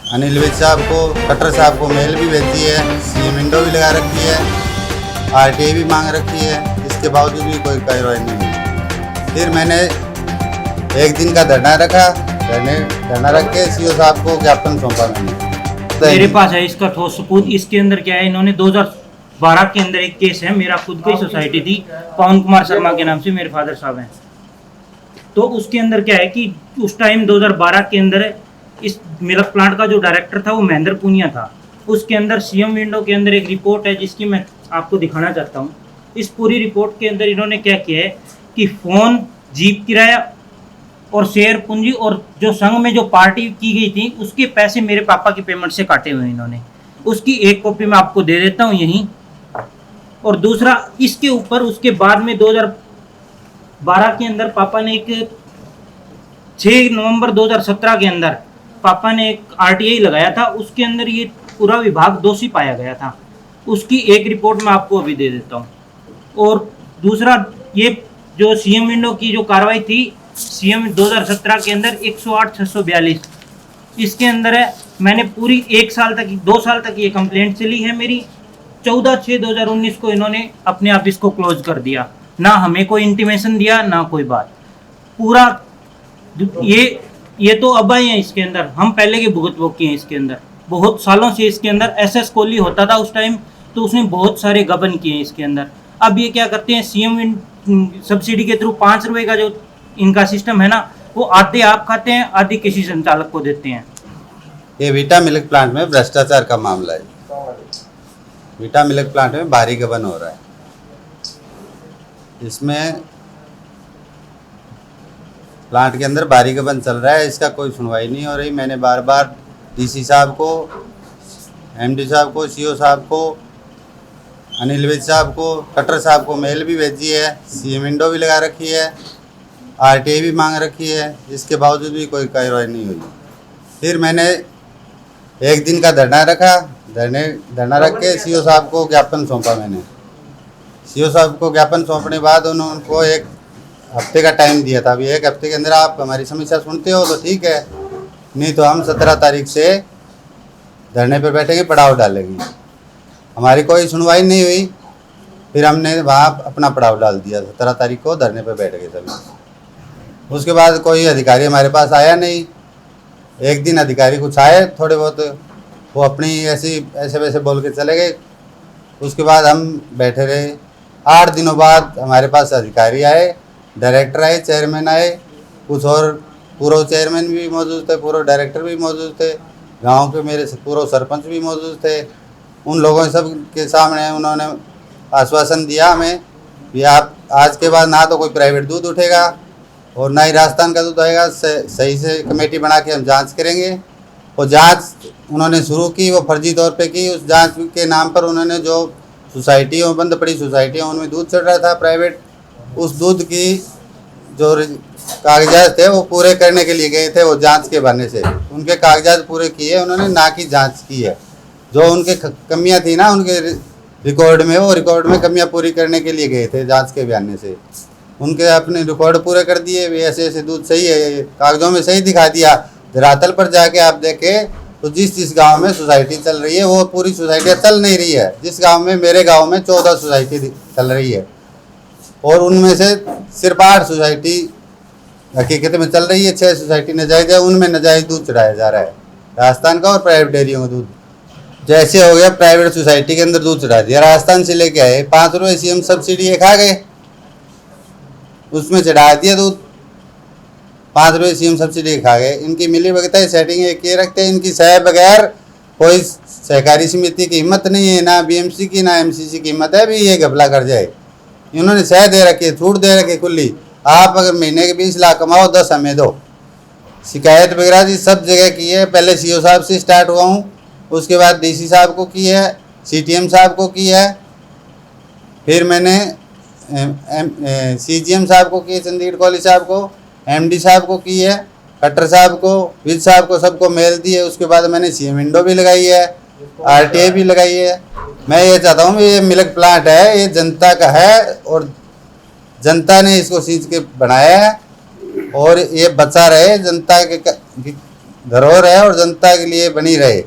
अनिल विज साहब को, खट्टर साहब को मेल भी भेजी है, सीएम विंडो भी लगा रखी है, आरटीआई भी मांग रखी है। इसके बावजूद भी कोई कार्रवाई नहीं हुई। फिर मैंने एक दिन का धरना रखा, धरना रख के सीओ साहब को ज्ञापन सौंपा मैंने। मेरे पास है इसका ठोस सबूत। इसके अंदर क्या है, इन्होंने 2012 के अंदर एक केस है, मेरा खुद की सोसाइटी थी, पवन कुमार शर्मा के नाम से मेरे फादर साहब हैं। तो उसके अंदर क्या है कि उस टाइम 2012 के अंदर इस मिल्क प्लांट का जो डायरेक्टर था वो महेंद्र पूनिया था। उसके अंदर सीएम विंडो के अंदर एक रिपोर्ट है जिसकी मैं आपको दिखाना चाहता हूँ। इस पूरी रिपोर्ट के अंदर इन्होंने क्या किया है कि फ़ोन, जीप किराया और शेयर पूंजी और जो संघ में जो पार्टी की गई थी उसके पैसे मेरे पापा की पेमेंट से काटे हुए इन्होंने। उसकी एक कॉपी मैं आपको दे देता हूँ यहीं। और दूसरा इसके ऊपर उसके बाद में 2012 के अंदर पापा ने एक 6 नवंबर 2017 के अंदर पापा ने एक आरटीआई लगाया था। उसके अंदर ये पूरा विभाग दोषी पाया गया था। उसकी एक रिपोर्ट मैं आपको अभी दे देता हूँ। और दूसरा ये जो सीएम विंडो की जो कार्रवाई थी सीएम 2017 के अंदर 108/642 इसके अंदर है। मैंने पूरी 1 साल तक 2 साल तक ये कंप्लेंट चली है मेरी। 14/6/2019 को इन्होंने अपने आप इसको क्लोज कर दिया। ना हमें कोई इंटीमेशन दिया ना कोई बात। पूरा ये तो अब आए हैं इसके अंदर। हम पहले के भुगत भोगी हैं इसके अंदर। बहुत सालों से इसके अंदर एसएस कोहली होता था उस टाइम, तो उसने बहुत सारे गबन किए हैं इसके अंदर। अब ये क्या करते हैं, सीएम सब्सिडी के थ्रू 5 रुपए का जो इनका सिस्टम है ना, वो आधे आप खाते हैं, आधे किसी संचालक को देते हैं। ये वीटा मिल्क प्लांट में भ्रष्टाचार का मामला है। वीटा मिल्क प्लांट में भारी गबन हो रहा है। इसमें प्लांट के अंदर भारी गबन चल रहा है, इसका कोई सुनवाई नहीं हो रही। मैंने बार बार डीसी साहब को, एमडी साहब को, सीओ साहब को, अनिल विज साहब को, खट्टर साहब को मेल भी भेजी है, सीएम विंडो भी लगा रखी है, आरटीआई भी मांग रखी है। इसके बावजूद भी कोई कार्रवाई नहीं हुई। फिर मैंने एक दिन का धरना रखा, धरना रख के सीओ साहब को ज्ञापन सौंपा मैंने। सीओ साहब को ज्ञापन सौंपने बाद उन्होंने उनको 1 हफ्ते का टाइम दिया था। अभी 1 हफ्ते के अंदर आप हमारी समस्या सुनते हो तो ठीक है, नहीं तो हम 17 तारीख से धरने पर बैठेंगे, पड़ाव डालेंगे। हमारी कोई सुनवाई नहीं हुई। फिर हमने वहाँ अपना पड़ाव डाल दिया। 17 तारीख को धरने पर बैठ गए सभी। उसके बाद कोई अधिकारी हमारे पास आया नहीं। एक दिन अधिकारी कुछ आए थोड़े बहुत, वो अपनी ऐसे वैसे बोल के चले गए। उसके बाद हम बैठे रहे। 8 दिनों बाद हमारे पास अधिकारी आए, डायरेक्टर आए, चेयरमैन आए, कुछ और पूर्व चेयरमैन भी मौजूद थे, पूर्व डायरेक्टर भी मौजूद थे, गांव के मेरे पूर्व सरपंच भी मौजूद थे। उन लोगों सब के सामने उन्होंने आश्वासन दिया हमें कि आप आज के बाद ना तो कोई प्राइवेट दूध उठेगा और ना ही राजस्थान का दूध आएगा। सही से कमेटी बना के हम जांच करेंगे। और जांच उन्होंने शुरू की, वो फर्जी तौर पे की। उस जांच के नाम पर उन्होंने जो सोसाइटियों, बंद पड़ी सोसाइटियाँ, उनमें दूध चढ़ रहा था प्राइवेट, उस दूध की जो कागजात थे वो पूरे करने के लिए गए थे। वो जांच के बहाने से उनके कागजात पूरे किए उन्होंने, ना कि जांच की है। जो उनके कमियां थी ना उनके रिकॉर्ड में, वो रिकॉर्ड में कमियां पूरी करने के लिए गए थे जांच के बहाने से। उनके अपने रिकॉर्ड पूरे कर दिए, वे ऐसे ऐसे दूध सही है, कागजों में सही दिखा दिया। धरातल पर जाके आप देखें तो जिस गांव में सोसाइटी चल रही है वो पूरी सोसाइटियाँ चल नहीं रही है। जिस गांव में, मेरे गांव में 14 सोसाइटी चल रही है और उनमें से सिर्फ 8 सोसाइटी हकीकत में चल रही है। 6 सोसाइटी नाजायज है, उनमें नाजायज दूध चढ़ाया जा रहा है राजस्थान का और प्राइवेट डेयरियों का दूध। जैसे हो गया प्राइवेट सोसाइटी के अंदर दूध चढ़ा दिया, राजस्थान से लेके आए, 5 रुपये सीएम सब्सिडी एक आ गए, उसमें चढ़ा दिया दूध। 5 रुपये सीएम सब्सिडी खा गए। इनकी मिली भगत सेटिंग किए रखते हैं। इनकी सह बगैर कोई सहकारी समिति की हिम्मत नहीं है, ना बीएमसी की ना एमसीसी की हिम्मत है भी ये घपला कर जाए। इन्होंने सह दे रखी है, छूट दे रखी खुली। आप अगर महीने के 20 लाख कमाओ, 10 हमें दो। शिकायत वगैरह जी सब जगह की है। पहले सीओ साहब से स्टार्ट हुआ हूँ, उसके बाद डीसी साहब को की है, सीटीएम साहब को की है, फिर मैंने सीजीएम साहब को की है, चंडीगढ़ कॉलेज साहब को, एमडी साहब को की है, खट्टर साहब को, विज साहब को, सबको मेल दी है। उसके बाद मैंने सीएम विंडो भी लगाई है, आरटीआई भी लगाई है। मैं ये चाहता हूँ ये मिल्क प्लांट है, ये जनता का है और जनता ने इसको सींच के बनाया है और ये बचा रहे जनता के धरोहर है और जनता के लिए बनी रहे।